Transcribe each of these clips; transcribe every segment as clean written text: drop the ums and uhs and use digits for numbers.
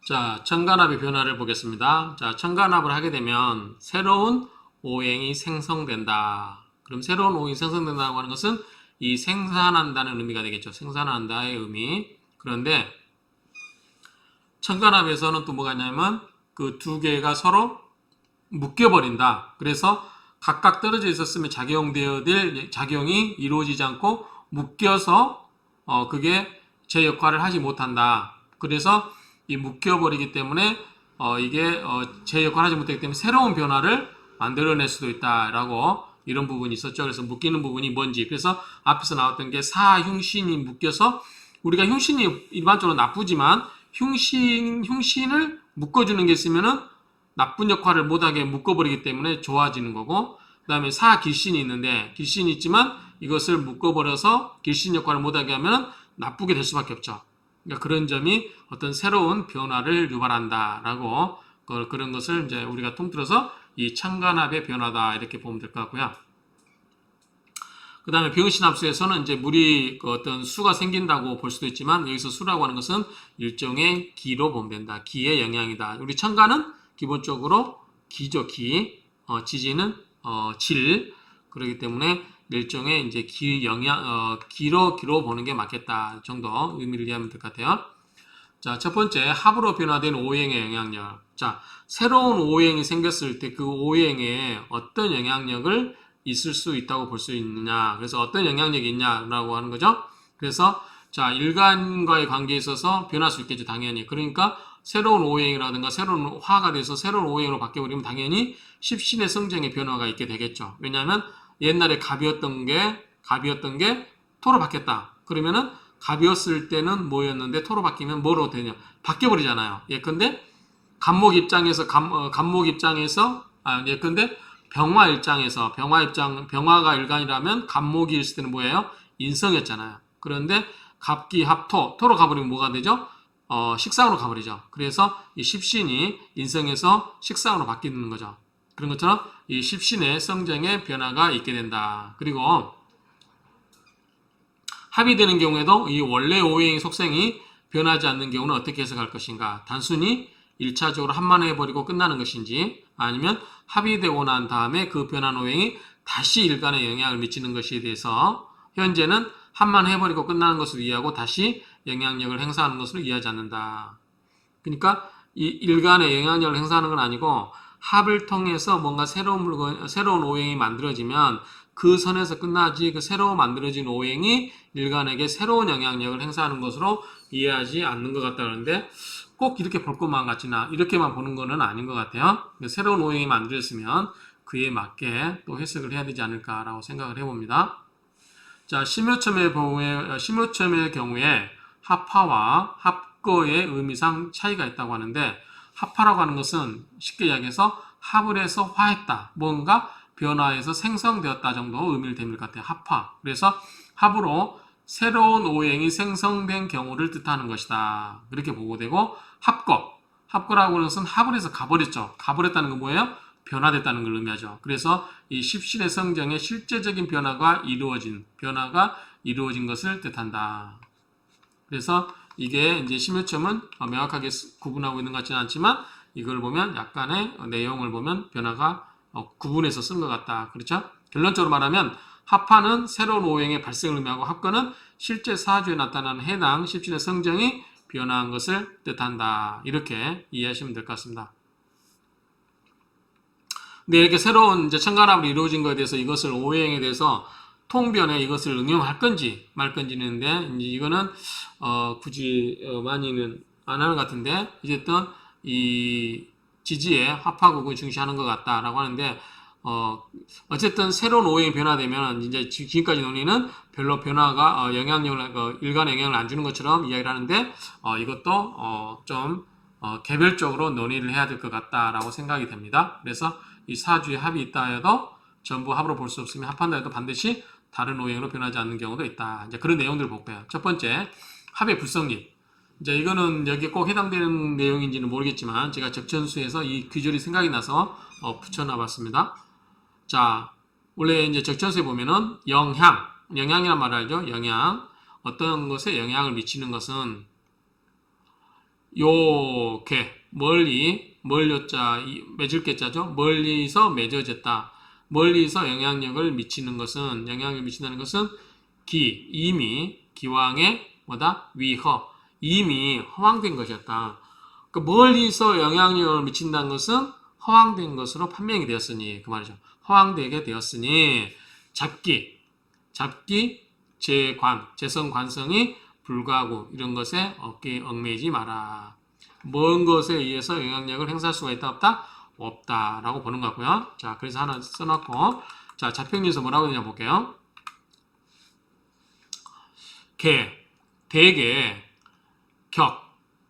자, 첨가납의 변화를 보겠습니다. 자, 첨가납을 하게 되면 새로운 오행이 생성된다. 그럼 새로운 오행이 생성된다고 하는 것은 이 생산한다는 의미가 되겠죠. 생산한다의 의미. 그런데 첨가납에서는 또 뭐가 있냐면 그 두 개가 서로 묶여버린다. 그래서 각각 떨어져 있었으면 작용되어야 될 작용이 이루어지지 않고 묶여서 그게 제 역할을 하지 못한다. 그래서 이 묶여버리기 때문에 이게 제 역할을 하지 못하기 때문에 새로운 변화를 만들어낼 수도 있다라고 이런 부분이 있었죠. 그래서 묶이는 부분이 뭔지. 그래서 앞에서 나왔던 게 사흉신이 묶여서 우리가 흉신이 일반적으로 나쁘지만 흉신을 묶어주는 게 있으면은 나쁜 역할을 못하게 묶어버리기 때문에 좋아지는 거고, 그 다음에 사길신이 있는데 길신이 있지만 이것을 묶어버려서 길신 역할을 못하게 하면 나쁘게 될 수밖에 없죠. 그러니까 그런 점이 어떤 새로운 변화를 유발한다라고 그런 것을 이제 우리가 통틀어서 이 첨가납의 변화다 이렇게 보면 될 것 같고요. 그 다음에 병신합수에서는 이제 물이 어떤 수가 생긴다고 볼 수도 있지만 여기서 수라고 하는 것은 일종의 기로 보면 된다. 기의 영향이다. 우리 첨가는 기본적으로 기죠, 기. 지지는 질. 그렇기 때문에 일종의 이제 기 영향, 기로 보는 게 맞겠다 정도 의미를 이해하면 될 것 같아요. 자, 첫 번째 합으로 변화된 오행의 영향력. 자, 새로운 오행이 생겼을 때 그 오행에 어떤 영향력을 있을 수 있다고 볼 수 있느냐. 그래서 어떤 영향력이 있냐라고 하는 거죠. 그래서 자, 일간과의 관계에 있어서 변할 수 있겠죠, 당연히. 그러니까 새로운 오행이라든가 새로운 화가 돼서 새로운 오행으로 바뀌어버리면 당연히 십신의 성정의 변화가 있게 되겠죠. 왜냐하면 옛날에 갑이었던 게 토로 바뀌었다. 그러면은 갑이었을 때는 뭐였는데 토로 바뀌면 뭐로 되냐? 바뀌어버리잖아요. 예컨대 간목 입장에서 예컨대 병화가 일간이라면 간목이 있을 때는 뭐예요? 인성이었잖아요. 그런데 갑기 합토로 가버리면 뭐가 되죠? 식상으로 가버리죠. 그래서 이 십신이 인성에서 식상으로 바뀌는 거죠. 그런 것처럼 이 십신의 성정의 변화가 있게 된다. 그리고 합의되는 경우에도 이 원래 오행의 속성이 변하지 않는 경우는 어떻게 해석할 것인가? 단순히 1차적으로 한만해버리고 끝나는 것인지 아니면 합의되고 난 다음에 그 변한 오행이 다시 일간에 영향을 미치는 것에 대해서 현재는 한만해버리고 끝나는 것으로 이해하고 다시 영향력을 행사하는 것으로 이해하지 않는다. 그러니까 이 일간에 영향력을 행사하는 건 아니고 합을 통해서 뭔가 새로운 오행이 만들어지면 그 선에서 끝나지 그 새로 만들어진 오행이 일간에게 새로운 영향력을 행사하는 것으로 이해하지 않는 것 같다 그러는데 꼭 이렇게 볼 것만 같지나 이렇게만 보는 것은 아닌 것 같아요. 새로운 오행이 만들어졌으면 그에 맞게 또 해석을 해야 되지 않을까라고 생각을 해봅니다. 자, 심요점의 경우에 합화와 합거의 의미상 차이가 있다고 하는데 합화라고 하는 것은 쉽게 이야기해서 합을 해서 화했다. 뭔가 변화해서 생성되었다 정도 의미를 댑니다 같아요. 합화. 그래서 합으로 새로운 오행이 생성된 경우를 뜻하는 것이다. 이렇게 보고되고 합거. 합거라고 하는 것은 합을 해서 가버렸죠. 가버렸다는 건 뭐예요? 변화됐다는 걸 의미하죠. 그래서 이 십신의 성정에 실제적인 변화가 이루어진 것을 뜻한다. 그래서 이게 이제 심요점은 명확하게 구분하고 있는 것 같지는 않지만 이걸 보면 약간의 내용을 보면 변화가 구분해서 쓴 것 같다. 그렇죠? 결론적으로 말하면 합화는 새로운 오행의 발생을 의미하고 합거는 실제 사주에 나타나는 해당 십신의 성정이 변화한 것을 뜻한다. 이렇게 이해하시면 될 것 같습니다. 근데 이렇게 새로운 이제 첨가납으로 이루어진 것에 대해서 이것을 오행에 대해서 통변에 이것을 응용할 건지 말 건지는데 이제 이거는 굳이 많이는 안 하는 것 같은데 어쨌든 이 지지에 합하국을 중시하는 것 같다라고 하는데 어쨌든 새로운 오행이 변화되면 이제 지금까지 논의는 별로 변화가 영향력을 일간에 영향을 안 주는 것처럼 이야기를 하는데 이것도 좀 개별적으로 논의를 해야 될 것 같다라고 생각이 됩니다. 그래서 이 사주에 합이 있다 해도 전부 합으로 볼 수 없으면 합한다 해도 반드시 다른 오행으로 변하지 않는 경우도 있다. 이제 그런 내용들을 볼게요. 첫 번째, 합의 불성립. 이제 이거는 여기에 꼭 해당되는 내용인지는 모르겠지만 제가 적천수에서 이 귀절이 생각이 나서 붙여놔 봤습니다. 자, 원래 이제 적천수에 보면은 영향이란 말을 알죠? 영향. 어떤 것에 영향을 미치는 것은 요게 멀리 멀요자 맺을 게자죠. 멀리서 맺어졌다. 멀리서 영향력을 미치는 것은 영향력을 미친다는 것은 이미 기왕의 뭐다 위허 이미 허황된 것이었다. 그 멀리서 영향력을 미친다는 것은 허황된 것으로 판명이 되었으니 그 말이죠. 허황되게 되었으니 잡기 재성 관성이 불구하고 이런 것에 어깨에 얽매이지 마라. 먼 것에 의해서 영향력을 행사할 수가 있다 없다? 없다라고 보는 것 같고요. 자, 그래서 하나 써놓고 자, 자평리에서 뭐라고 되냐 볼게요. 대개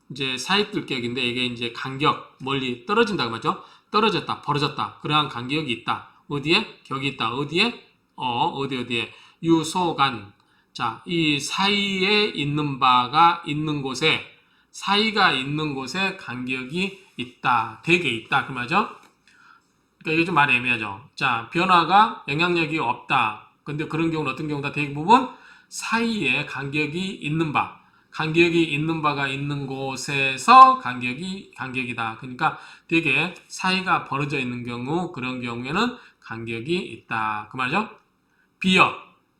이제 사익들격인데 이게 이제 간격 멀리 떨어진다고 말죠. 떨어졌다, 벌어졌다. 그러한 간격이 있다. 어디에? 격이 있다. 어디에? 어디에? 유소간. 자, 이 사이에 있는 바가 있는 곳에 사이가 있는 곳에 간격이 있다. 되게 있다. 그 말이죠. 그러니까 이게 좀 말이 애매하죠. 자, 변화가 영향력이 없다. 근데 그런 경우는 어떤 경우다? 대부분 사이에 간격이 있는 바가 있는 곳에서 간격이다. 그러니까 되게 사이가 벌어져 있는 경우, 그런 경우에는 간격이 있다. 그 말이죠.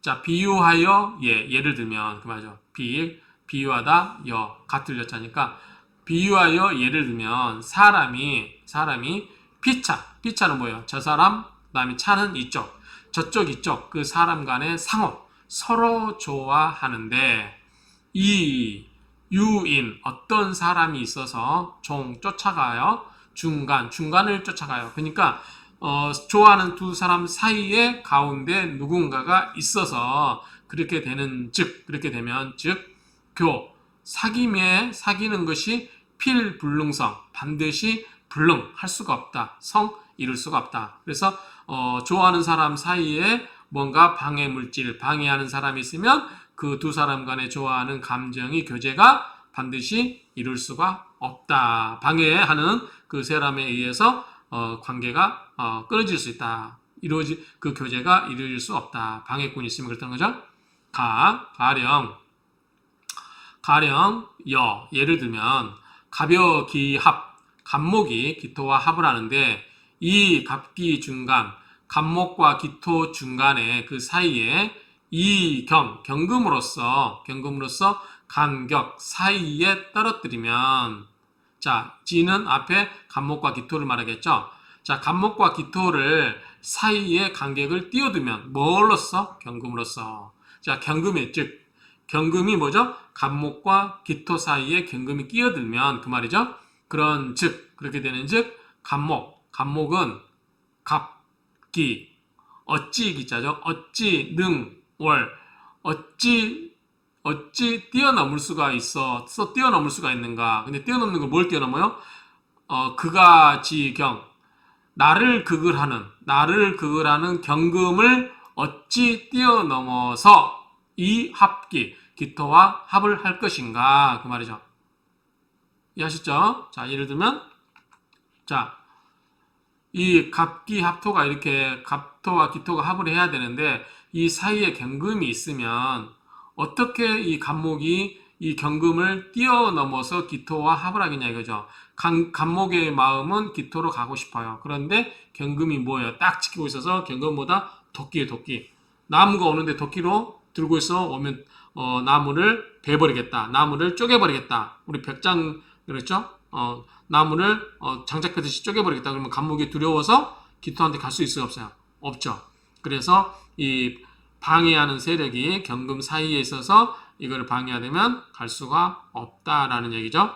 자, 비유하여 예를 들면 그 말이죠. 비유하다 같을 여자니까 비유하여 예를 들면 사람이 피차는 뭐예요? 저 사람, 그다음에 차는 이쪽, 저쪽 이쪽 그 사람 간의 상호 서로 좋아하는데 이 유인 어떤 사람이 있어서 쫓아가요. 중간을 쫓아가요. 그러니까 좋아하는 두 사람 사이에 가운데 누군가가 있어서 그렇게 되면 사귀는 것이 필불능성 반드시 불능할 수가 없다. 이룰 수가 없다. 그래서 좋아하는 사람 사이에 뭔가 방해하는 사람이 있으면 그 두 사람 간에 좋아하는 감정이 교제가 반드시 이룰 수가 없다. 방해하는 그 사람에 의해서 관계가 끊어질 수 있다. 그 교제가 이루어질 수 없다. 방해꾼이 있으면 그렇다는 거죠. 가령 예를 들면 갑목이 기토와 합을 하는데 이 갑기 중간 갑목과 기토 중간에 그 사이에 이 경금으로서 간격 사이에 떨어뜨리면 자, 지는 앞에 갑목과 기토를 말하겠죠. 자, 갑목과 기토를 사이에 간격을 띄워두면 뭘로써? 경금으로써. 자, 경금이 뭐죠? 갑목과 기토 사이에 경금이 끼어들면 그 말이죠. 그렇게 되는 즉 갑목은 갑기 어찌 기자죠. 어찌 뛰어넘을 수가 있는가? 근데 뛰어넘는 걸 뭘 뛰어넘어요? 나를 극을하는 경금을 어찌 뛰어넘어서 이 기토와 합을 할 것인가? 그 말이죠. 이해하셨죠? 자, 예를 들면, 이 갑기합토가 이렇게 갑토와 기토가 합을 해야 되는데 이 사이에 경금이 있으면 어떻게 이 갑목이 이 경금을 뛰어넘어서 기토와 합을 하겠냐 이거죠. 갑목의 마음은 기토로 가고 싶어요. 그런데 경금이 뭐예요? 딱 지키고 있어서 경금보다 도끼. 나무가 오는데 도끼로 들고 있어 오면 나무를 베버리겠다. 나무를 쪼개버리겠다. 우리 벽장 그랬죠? 나무를 장작패듯이 쪼개버리겠다. 그러면 갑목이 두려워서 기토한테 갈 수 있어요? 없어요? 없죠. 그래서 이 방해하는 세력이 경금 사이에 있어서 이걸 방해하려면 갈 수가 없다라는 얘기죠.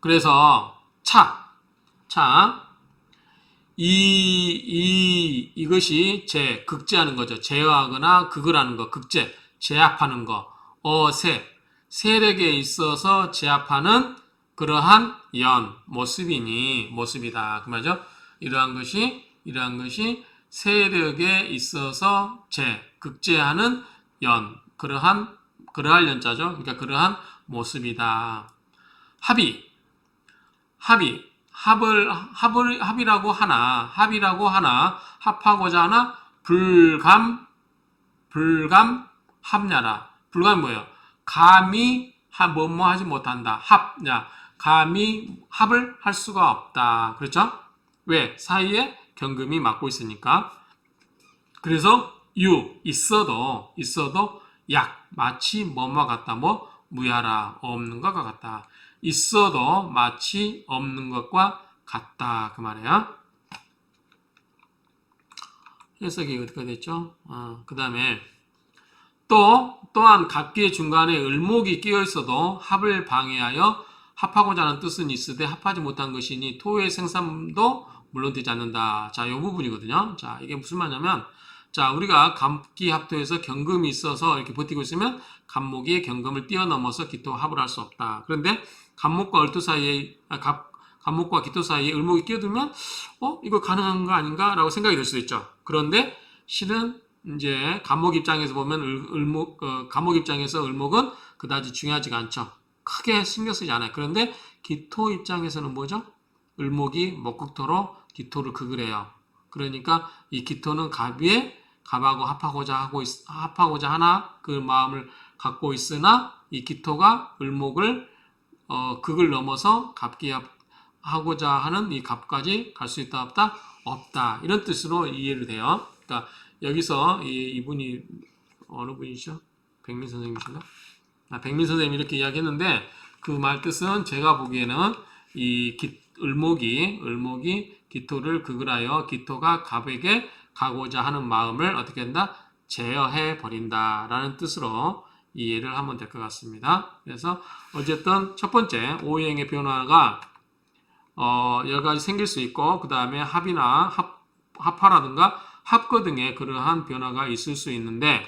그래서 이것이 극제하는 거죠. 제어하거나 극을 하는 거, 제압하는 거. 세력에 있어서 제압하는 그러한 모습이다. 그 말이죠. 이러한 것이 세력에 있어서 극제하는 그러할 연자죠. 그러니까 그러한 모습이다. 합이라고 하나, 합하고자 하나, 불감, 합냐라. 불가는 뭐예요? 감히 뭐뭐 하지 못한다. 감히 합을 할 수가 없다. 그렇죠? 왜? 사이에 경금이 맞고 있으니까. 그래서 있어도 마치 뭐뭐 같다. 뭐 무야라 없는 것과 같다. 있어도 마치 없는 것과 같다. 그 말이에요. 해석이 어떻게 됐죠? 그 다음에 또한 갑기의 중간에 을목이 끼어 있어도 합을 방해하여 합하고자 하는 뜻은 있으되 합하지 못한 것이니 토의 생산도 물론 되지 않는다. 자, 이 부분이거든요. 자, 이게 무슨 말이냐면, 자, 우리가 갑기 합토에서 경금이 있어서 이렇게 버티고 있으면 갑목이 경금을 뛰어넘어서 기토 합을 할 수 없다. 그런데 갑목과 을토 사이에 갑목과 기토 사이에 을목이 끼어들면 이거 가능한 거 아닌가? 라고 생각이 들 수도 있죠. 그런데 실은 이제 갑목 입장에서 보면 갑목 입장에서 을목은 그다지 중요하지가 않죠. 크게 신경 쓰지 않아요. 그런데 기토 입장에서는 뭐죠? 을목이 목국토로 기토를 극을 해요. 그러니까 이 기토는 갑하고 합하고자 하나 그 마음을 갖고 있으나 이 기토가 을목을 극을 넘어서 갑기하고자 하는 이 갑까지 갈 수 있다 없다? 없다. 이런 뜻으로 이해를 돼요. 그러니까 여기서 이분이 어느 분이시죠? 백민 선생님이신가? 백민 선생님이 이렇게 이야기했는데 그 말 뜻은 제가 보기에는 이 을목이 기토를 극을 하여 기토가 갑에게 가고자 하는 마음을 어떻게 한다? 제어해 버린다라는 뜻으로 이해를 하면 될 것 같습니다. 그래서 어쨌든 첫 번째 오행의 변화가 여러 가지 생길 수 있고 그 다음에 합이나 합화라든가 합거 등의 그러한 변화가 있을 수 있는데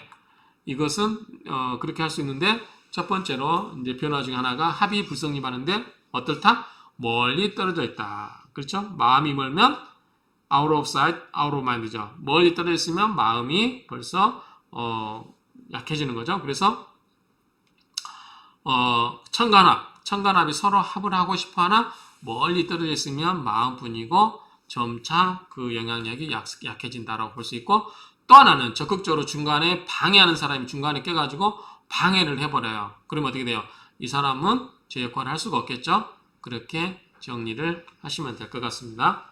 이것은 그렇게 할 수 있는데 첫 번째로 이제 변화 중 하나가 합이 불성립하는데 어떨다? 멀리 떨어져 있다. 그렇죠? 마음이 멀면 out of sight, out of mind죠. 멀리 떨어져 있으면 마음이 벌써 약해지는 거죠. 그래서 천간합이 서로 합을 하고 싶어 하나 멀리 떨어져 있으면 마음뿐이고 점차 그 영향력이 약해진다라고 볼 수 있고 또 하나는 적극적으로 중간에 방해하는 사람이 중간에 껴가지고 방해를 해버려요. 그러면 어떻게 돼요? 이 사람은 제 역할을 할 수가 없겠죠? 그렇게 정리를 하시면 될 것 같습니다.